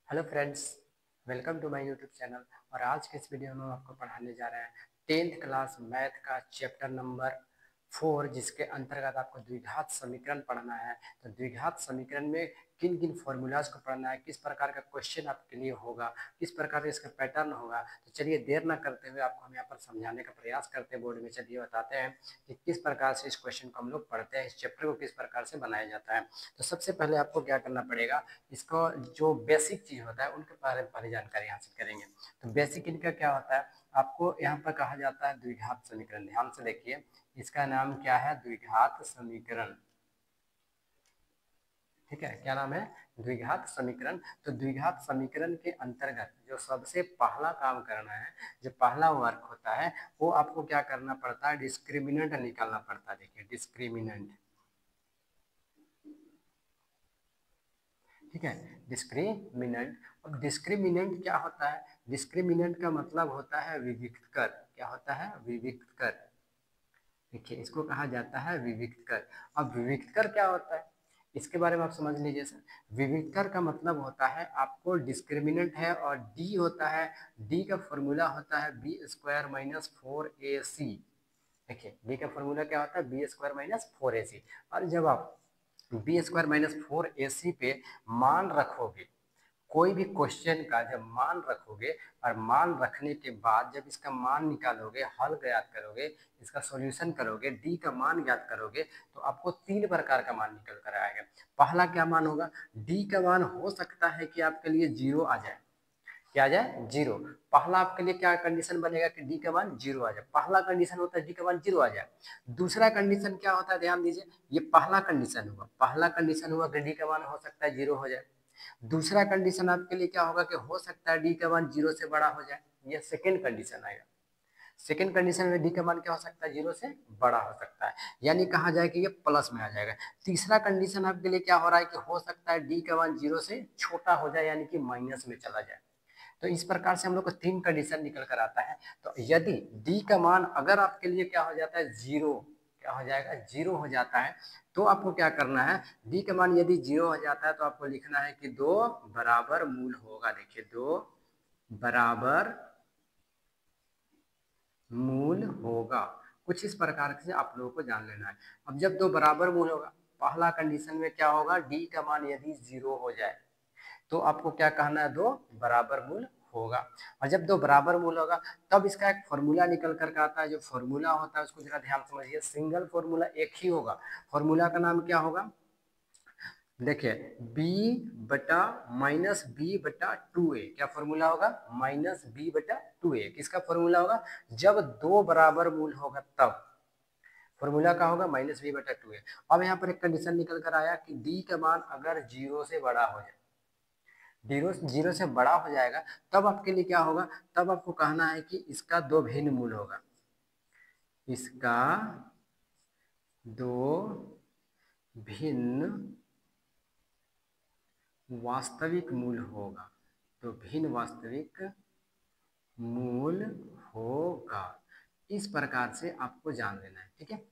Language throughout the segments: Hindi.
Hello friends, welcome to my YouTube channel. और आज के इस वीडियो में हम आपको पढ़ाने जा रहे हैं 10th क्लास मैथ का चैप्टर नंबर 4, जिसके अंतर्गत आपको द्विघात समीकरण पढ़ना है। तो द्विघात समीकरण में किन किन फॉर्मूलाज को पढ़ना है, किस प्रकार का क्वेश्चन आपके लिए होगा, किस प्रकार का इसका पैटर्न होगा। तो चलिए देर ना करते हुए आपको हम यहाँ पर समझाने का प्रयास करते हैं। बोर्ड में चलिए बताते हैं कि किस प्रकार से इस क्वेश्चन को हम लोग पढ़ते हैं, इस चैप्टर को किस प्रकार से बनाया जाता है। तो सबसे पहले आपको क्या करना पड़ेगा, इसको जो बेसिक चीज होता है उनके बारे में पहले जानकारी हासिल करेंगे। तो बेसिक इनका क्या होता है, आपको यहाँ पर कहा जाता है द्विघात समीकरण। ध्यान से देखिए, इसका नाम क्या है, द्विघात समीकरण। ठीक है, क्या नाम है, द्विघात समीकरण। तो द्विघात समीकरण के अंतर्गत जो सबसे पहला काम करना है, जो पहला वर्क होता है, वो आपको क्या करना पड़ता है, डिस्क्रिमिनेंट निकालना पड़ता है। देखिए डिस्क्रिमिनेंट, ठीक है, डिस्क्रिमिनेंट। और डिस्क्रिमिनेंट क्या होता है, डिस्क्रिमिनेंट का मतलब होता है विविक्त कर। क्या होता है, विविक्त कर। देखिए इसको कहा जाता है विविक्त कर। अब विविक्त कर क्या होता है, इसके बारे में आप समझ लीजिए सर। विविक्त कर का मतलब होता है, आपको डिस्क्रिमिनेंट है और डी होता है, डी का फॉर्मूला होता है बी स्क्वायर माइनस 4ac। देखिए डी का फॉर्मूला क्या होता है, बी स्क्वायर माइनस 4ac। और जब आप बी स्क्वायर माइनस 4ac पे मान रखोगे, कोई भी क्वेश्चन का जब मान रखोगे और मान रखने के बाद जब इसका मान निकालोगे, हल ज्ञात करोगे, इसका सॉल्यूशन करोगे, डी का मान ज्ञात करोगे, तो आपको तीन प्रकार का मान निकल कर आएगा। पहला क्या मान होगा, डी का मान हो सकता है कि आपके लिए जीरो आ जाए। क्या आ जाए, जीरो। पहला आपके लिए क्या कंडीशन बनेगा कि डी का मान जीरो आ जाए। पहला कंडीशन होता है डी का मान जीरो आ जाए। दूसरा कंडीशन क्या होता है, ध्यान दीजिए, ये पहला कंडीशन हुआ। पहला कंडीशन हुआ कि डी का मान हो सकता है जीरो हो जाए। दूसरा कंडीशन आपके लिए क्या होगा कि हो सकता है डी का मान जीरो से बड़ा हो जाए। ये सेकेंड कंडीशन आएगा। सेकेंड कंडीशन में डी का मान क्या हो सकता है, जीरो से बड़ा हो सकता है, यानी कहा जाए कि ये प्लस में आ जाएगा। तीसरा कंडीशन आपके लिए क्या हो रहा है कि हो सकता है डी का मान जीरो से छोटा हो जाए, यानी कि माइनस में चला जाए। तो इस प्रकार से हम लोग को तीन कंडीशन निकल कर आता है। तो यदि डी का मान अगर आपके लिए क्या हो जाता है, जीरो, क्या हो जाएगा, जीरो हो जाता है, तो आपको क्या करना है, डी का मान यदि जीरो हो जाता है तो आपको लिखना है कि दो बराबर मूल होगा। देखिए दो बराबर मूल होगा। कुछ इस प्रकार से आप लोगों को जान लेना है। अब जब दो बराबर मूल होगा, पहला कंडीशन में क्या होगा, डी का मान यदि जीरो हो जाए तो आपको क्या कहना है, दो बराबर मूल होगा। और जब दो बराबर मूल होगा तब इसका एक फॉर्मूला निकल कर आता है। जो फॉर्मूला होता है उसको जरा ध्यान समझिए, सिंगल फॉर्मूला एक ही होगा। फॉर्मूला का नाम क्या होगा, देखिए b बटा माइनस बी बटा 2a। क्या फॉर्मूला होगा, माइनस बी बटा 2a। किसका फॉर्मूला होगा, जब दो बराबर मूल होगा तब फॉर्मूला का होगा माइनस बी बटा 2a। अब यहाँ पर एक कंडीशन निकल कर आया कि d का मान अगर जीरो से बड़ा हो जाए, जीरो जीरो से बड़ा हो जाएगा, तब आपके लिए क्या होगा, तब आपको कहना है कि इसका दो भिन्न मूल होगा। इसका दो भिन्न वास्तविक मूल होगा। तो भिन्न वास्तविक मूल होगा। इस प्रकार से आपको जान लेना है। ठीक है,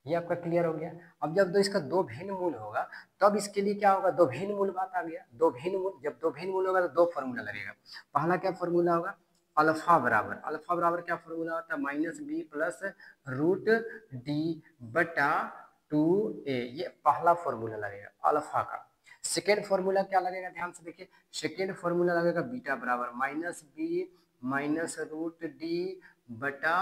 ये आपका क्लियर हो गया। अब जब दो इसका दो भिन्न मूल होगा तब इसके लिए क्या होगा, दो भिन्न मूल बात आ गया। दो भिन्न मूल, जब दो भिन्न मूल होगा तो दो फॉर्मूला लगेगा। पहला क्या फॉर्मूला होगा, अल्फा बराबर, अल्फा बराबर क्या फॉर्मूला होता है, minus b plus root d बटा 2a। ये पहला फॉर्मूला लगेगा अल्फा का। सेकेंड फॉर्मूला क्या लगेगा, ध्यान से देखिए, सेकेंड फॉर्मूला लगेगा बीटा बराबर minus b minus root d बटा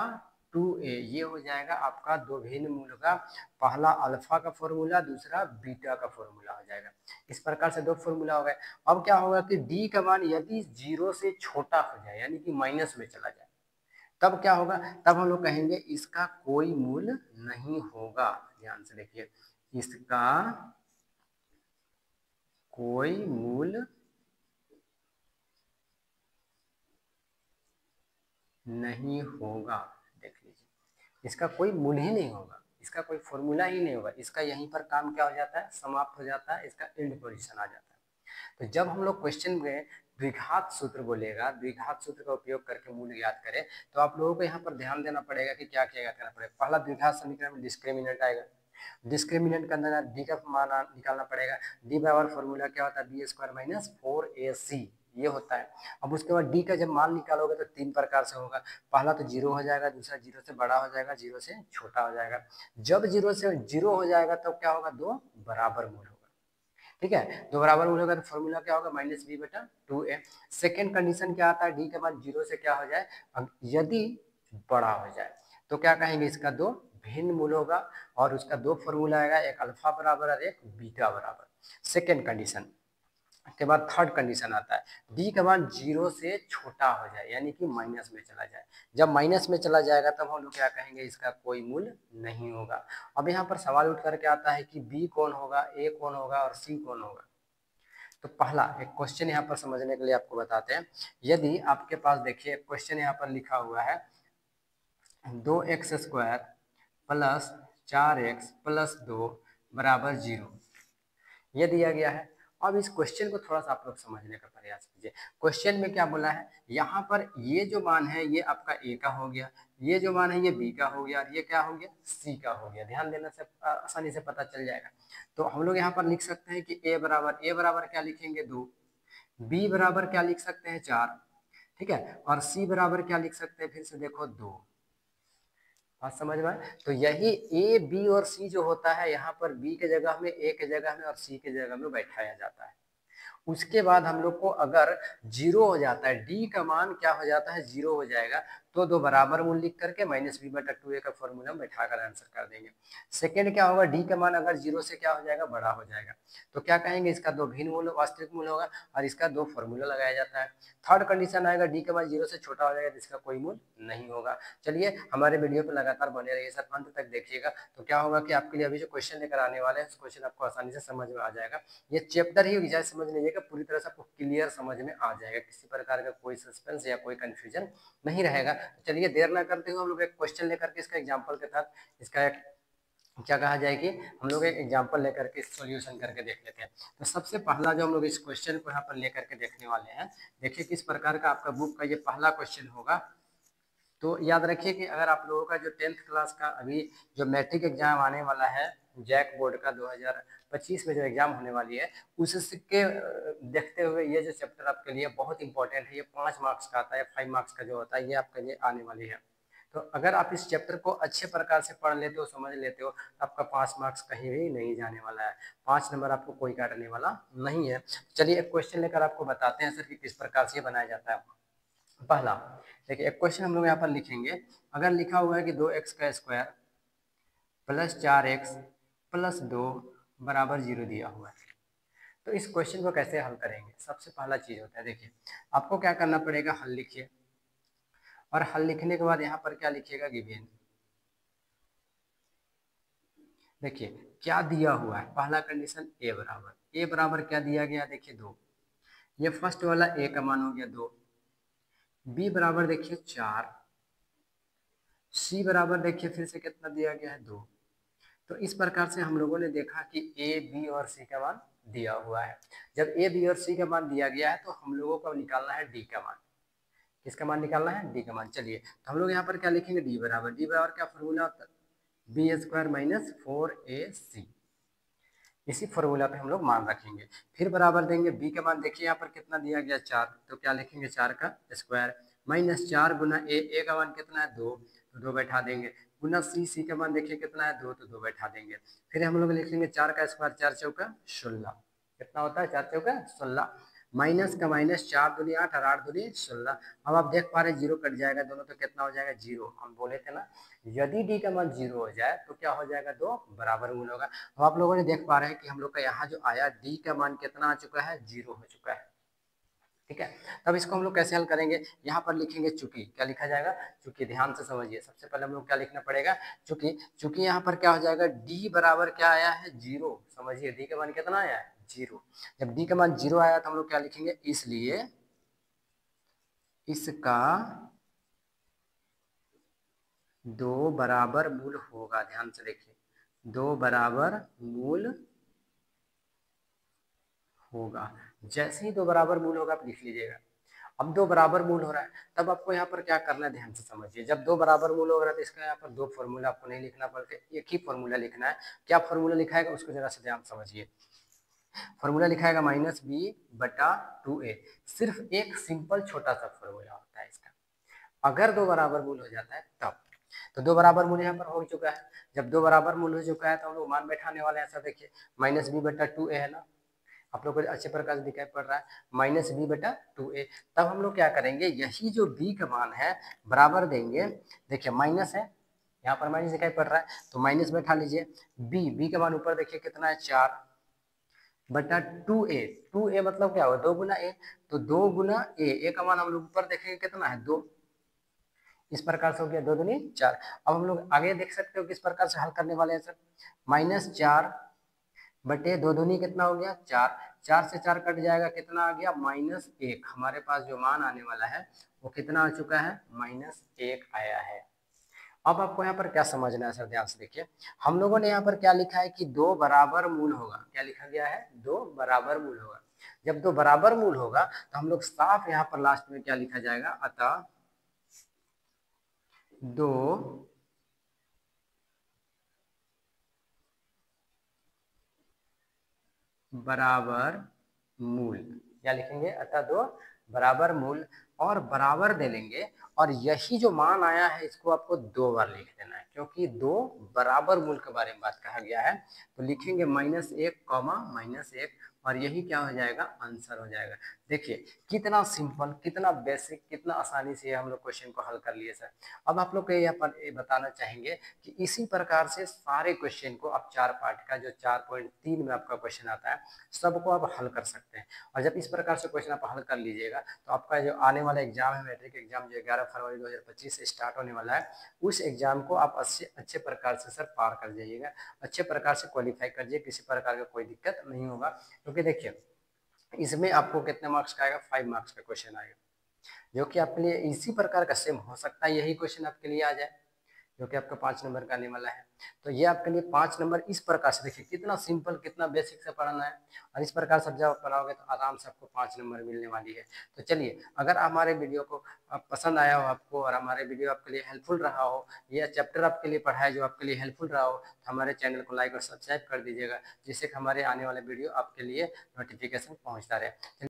2a। ये हो जाएगा आपका दो भिन्न मूल का पहला अल्फा का फॉर्मूला, दूसरा बीटा का फॉर्मूला हो जाएगा। इस प्रकार से दो फॉर्मूला हो गए। अब क्या होगा कि डी का मान यदि जीरो से छोटा हो जाए, यानी कि माइनस में चला जाए, तब क्या होगा, तब हम लोग कहेंगे इसका कोई मूल नहीं होगा। ध्यान से देखिए, इसका कोई मूल नहीं होगा। देख लीजिए, इसका कोई मूल ही नहीं होगा, इसका कोई फॉर्मूला ही नहीं होगा। इसका यहीं पर काम क्या हो जाता है, समाप्त हो जाता है, इसका एंड पोजीशन आ जाता है। तो जब हम लोग क्वेश्चन में द्विघात सूत्र बोलेगा, द्विघात सूत्र का उपयोग करके मूल ज्ञात करें, तो आप लोगों को यहाँ पर ध्यान देना पड़ेगा कि क्या क्या ज्ञात करना पड़ेगा। पहला द्विघात समीकरण में डिस्क्रिमिनेंट आएगा, डिस्क्रिमिनेंट का अंदर डी का मान निकालना पड़ेगा। डी बराबर फॉर्मूला क्या होता है, बी स्क्वायर माइनस 4ac, ये होता है। अब उसके बाद डी का जब मान निकालोगे तो तीन प्रकार से होगा। पहला तो जीरो हो जाएगा, दूसरा जीरो से बड़ा हो जाएगा, जीरो से छोटा हो जाएगा। जब जीरो से जीरो हो जाएगा तब क्या होगा, दो बराबर मूल होगा। ठीक है, दो बराबर मूल होगा तो फॉर्मूला क्या होगा, माइनस बी बटा 2a। सेकेंड कंडीशन क्या आता है, डी के मान जीरो से क्या हो जाए, यदि बड़ा हो जाए तो क्या कहेंगे, इसका दो भिन्न मूल होगा और उसका दो फॉर्मूला आएगा, एक अल्फा बराबर और एक बीटा बराबर। सेकेंड कंडीशन के बाद थर्ड कंडीशन आता है, डी का मान जीरो से छोटा हो जाए, यानी कि माइनस में चला जाए। जब माइनस में चला जाएगा तब हम लोग क्या कहेंगे, इसका कोई मूल्य नहीं होगा। अब यहाँ पर सवाल उठ करके आता है कि बी कौन होगा, ए कौन होगा और सी कौन होगा। तो पहला एक क्वेश्चन यहाँ पर समझने के लिए आपको बताते हैं। यदि आपके पास देखिए क्वेश्चन यहाँ पर लिखा हुआ है 2x² प्लस 4x प्लस 2 बराबर 0, ये दिया गया है। अब इस क्वेश्चन को थोड़ा सा आप लोग समझने का प्रयास कीजिए। क्वेश्चन में क्या बोला है, यहाँ पर ये जो मान है ये आपका ए का हो गया, ये जो मान है ये बी का हो गया और ये क्या हो गया, सी का हो गया। ध्यान देने से आसानी से पता चल जाएगा। तो हम लोग यहाँ पर लिख सकते हैं कि ए बराबर क्या लिखेंगे, 2। बी बराबर क्या लिख सकते हैं, 4। ठीक है, और सी बराबर क्या लिख सकते हैं, फिर से देखो 2। बात समझ में आए? तो यही ए बी और सी जो होता है, यहाँ पर बी के जगह में, ए के जगह में और सी के जगह में बैठाया जाता है। उसके बाद हम लोग को अगर जीरो हो जाता है, डी का मान क्या हो जाता है, जीरो हो जाएगा, तो दो बराबर मूल लिख करके माइनस बी बटा 2a का फॉर्मूला बैठा कर आंसर कर देंगे। सेकेंड क्या होगा, डी का मान अगर जीरो से क्या हो जाएगा, बड़ा हो जाएगा, तो क्या कहेंगे, इसका दो भिन्न मूल वास्तविक मूल होगा और इसका दो फॉर्मूला लगाया जाता है। थर्ड कंडीशन आएगा, डी का मान जीरो से छोटा हो जाएगा तो इसका कोई मूल नहीं होगा। चलिए हमारे वीडियो पर लगातार बने रहिए सर, अंत तक देखिएगा। तो क्या होगा कि आपके लिए अभी जो क्वेश्चन लेकर आने वाले हैं, क्वेश्चन आपको आसानी से समझ में आ जाएगा। ये चैप्टर ही विचार समझ लीजिएगा, पूरी तरह से आपको क्लियर समझ में आ जाएगा, किसी प्रकार का कोई सस्पेंस या कोई कंफ्यूजन नहीं रहेगा। चलिए देर ना करते हुए हम लोग एक क्वेश्चन लेकर के इसका एग्जांपल के साथ इसका एक क्या कहा जाए कि हम लोग एक एग्जांपल लेकर के सॉल्यूशन करके देख लेते हैं। तो सबसे पहला जो हम लोग इस क्वेश्चन को यहाँ पर लेकर के देखने वाले हैं, देखिए किस प्रकार का आपका बुक का ये पहला क्वेश्चन होगा। तो याद रखिए कि अगर आप लोगों का जो 10th क्लास का अभी जो मैट्रिक एग्जाम आने वाला है, जैक बोर्ड का 2025 में जो एग्जाम होने वाली है, उसके देखते हुए ये जो चैप्टर आपके लिए बहुत इंपॉर्टेंट है। ये 5 मार्क्स का आता है, 5 मार्क्स का जो होता है, ये आपके लिए आने वाली है। तो अगर आप इस चैप्टर को अच्छे प्रकार से पढ़ लेते हो, समझ लेते हो, तो आपका 5 मार्क्स कहीं भी नहीं जाने वाला है, 5 नंबर आपको कोई काटने वाला नहीं है। चलिए एक क्वेश्चन लेकर आपको बताते हैं सर कि किस प्रकार से बनाया जाता है। पहला देखिए एक क्वेश्चन हम लोग यहाँ पर लिखेंगे। अगर लिखा हुआ है कि 2x का स्क्वायर प्लस 4x प्लस 2 बराबर 0 दिया हुआ है, तो इस क्वेश्चन को कैसे हल करेंगे। सबसे पहला चीज होता है, देखिए आपको क्या करना पड़ेगा, हल लिखिए और हल लिखने के बाद यहाँ पर क्या लिखिएगा, गिवन। देखिए क्या दिया हुआ है, पहला कंडीशन ए बराबर क्या दिया गया, देखिए 2। ये फर्स्ट वाला ए का मान हो गया 2। बी बराबर देखिए 4। सी बराबर देखिए फिर से कितना दिया गया है, 2। तो इस प्रकार से हम लोगों ने देखा कि ए बी और सी का मान दिया हुआ है। जब ए बी और सी का मान दिया गया है तो हम लोगों को निकालना है डी का मान। किसका मान निकालना है, डी का मान। चलिए तो हम लोग यहाँ पर क्या लिखेंगे, डी बराबर क्या फॉर्मूला होता है, बी स्क्वायर माइनस 4ac। इसी फॉर्मूला पे हम लोग मान रखेंगे। फिर बराबर देंगे बी का मान, देखिए यहाँ पर कितना दिया गया, 4, तो क्या लिखेंगे, 4 का स्क्वायर माइनस 4 गुना ए का मान कितना है, 2, तो 2 बैठा देंगे, गुना सी का मान देखिए कितना है, 2, तो 2 बैठा देंगे। फिर हम लोग लिखेंगे 4 का स्क्वायर, 4 चौका 16, कितना होता है, 4 चौका 16, माइनस का माइनस, 4 दूनी 8 और 8 दूनी 16। अब आप देख पा रहे हैं जीरो कट जाएगा दोनों, तो कितना हो जाएगा, 0। हम बोले थे ना यदि डी का मान 0 हो जाए तो क्या हो जाएगा, दो बराबर मूल होगा। अब आप लोगों ने देख पा रहे हैं कि हम लोग का यहाँ जो आया डी का मान कितना आ चुका है, 0 हो चुका है। ठीक है, तब इसको हम लोग कैसे हल करेंगे, यहाँ पर लिखेंगे चूंकि, क्या लिखा जाएगा, चूंकि। ध्यान से समझिए, सबसे पहले हम लोग क्या लिखना पड़ेगा, चूंकि। चूंकि यहाँ पर क्या हो जाएगा, डी बराबर क्या आया है, 0। समझिए डी का मान कितना आया है, 0। जब डी का मान 0 आया तो हम लोग क्या लिखेंगे, इसलिए इसका दो बराबर मूल होगा। ध्यान से देखिए, दो बराबर मूल होगा। जैसे ही दो बराबर मूल होगा आप लिख लीजिएगा। अब दो बराबर मूल हो रहा है, तब आपको यहाँ पर क्या करना है, ध्यान से समझिए। जब दो बराबर मूल हो रहा है तो इसका यहाँ पर दो फॉर्मूला आपको नहीं लिखना, बल्कि एक ही फॉर्मूला लिखना है। क्या फॉर्मूला लिखाएगा उसको जरा से ध्यान समझिए। फॉर्मूला लिखाएगा माइनस बी बटा 2a। सिर्फ एक सिंपल छोटा सा फॉर्मूला होता है इसका, अगर दो बराबर मूल हो जाता है तब। तो दो बराबर मूल यहाँ पर हो चुका है। जब दो बराबर मूल हो चुका है तो हम लोग मान बैठाने वाले हैं। ऐसा देखिए, माइनस बी बटा 2a है ना, आप लोग को अच्छे प्रकार से दिखाई पड़ रहा है, माइनस बी बटा 2a। तब हम लोग क्या करेंगे, यही जो b का मान है बराबर देंगे। देखिए माइनस है, यहाँ पर माइनस दिखाई पड़ रहा है, तो माइनस बैठा लीजिए। b का मान ऊपर देखिए कितना है, 4 बटा 2a। 2a मतलब क्या होगा, 2 गुना a, तो 2 गुना a का मान हम लोग ऊपर देखेंगे कितना है, 2। इस प्रकार से हो गया 2 दूनी 4। अब हम लोग आगे देख सकते हो किस प्रकार से हल करने वाले हैं सर। -4 बटे 2 दूनी कितना हो गया, 4। 4 से 4 कट जाएगा, कितना आ गया, -1। हमारे पास जो मान आने वाला है वो कितना आ चुका है, -1 आया है। अब आपको यहाँ पर क्या समझना है सर, ध्यान से देखिए। हम लोगों ने यहाँ पर क्या लिखा है कि दो बराबर मूल होगा। क्या लिखा गया है, दो बराबर मूल होगा। जब दो बराबर मूल होगा तो हम लोग साफ यहाँ पर लास्ट में क्या लिखा जाएगा, अतः दो बराबर मूल, क्या लिखेंगे, अतः दो बराबर मूल, और बराबर दे लेंगे। और यही जो मान आया है इसको आपको 2 बार लिख देना है, क्योंकि दो बराबर मूल के बारे में बात कहा गया है। तो लिखेंगे -1 कॉमा -1, और यही क्या हो जाएगा, आंसर हो जाएगा। देखिए कितना सिंपल, कितना बेसिक, कितना आसानी से हम लोग क्वेश्चन को हल कर लिए सर। अब आप लोग को यहाँ पर बताना चाहेंगे कि इसी प्रकार से सारे क्वेश्चन को आप 4 पार्ट का जो 4.3 में आपका क्वेश्चन आता है सबको आप हल कर सकते हैं। और जब इस प्रकार से क्वेश्चन आप हल कर लीजिएगा तो आपका जो आने वाला एग्जाम है, मैट्रिक एग्जाम, जो 11 फरवरी 2025 से स्टार्ट होने वाला है, उस एग्जाम को आप अच्छे प्रकार से सर पार कर जाइएगा, अच्छे प्रकार से क्वालिफाई कर जाइए, किसी प्रकार का कोई दिक्कत नहीं होगा। क्योंकि देखिए इसमें आपको कितने मार्क्स का आएगा, 5 मार्क्स का क्वेश्चन आएगा, जो कि आपके लिए इसी प्रकार का सेम हो सकता है, यही क्वेश्चन आपके लिए आ जाए, जो कि आपका 5 नंबर का आने वाला है। तो ये आपके लिए 5 नंबर इस प्रकार से, देखिए कितना सिंपल, कितना बेसिक से पढ़ाना है, और इस प्रकार से जब आप पढ़ाओगे तो आराम से आपको 5 नंबर मिलने वाली है। तो चलिए, अगर हमारे वीडियो को पसंद आया हो आपको, और हमारे वीडियो आपके लिए हेल्पफुल रहा हो, या चैप्टर आपके लिए पढ़ाया जो आपके लिए हेल्पफुल रहा हो, तो हमारे चैनल को लाइक और सब्सक्राइब कर दीजिएगा, जिससे कि हमारे आने वाले वीडियो आपके लिए नोटिफिकेशन पहुँचता रहे।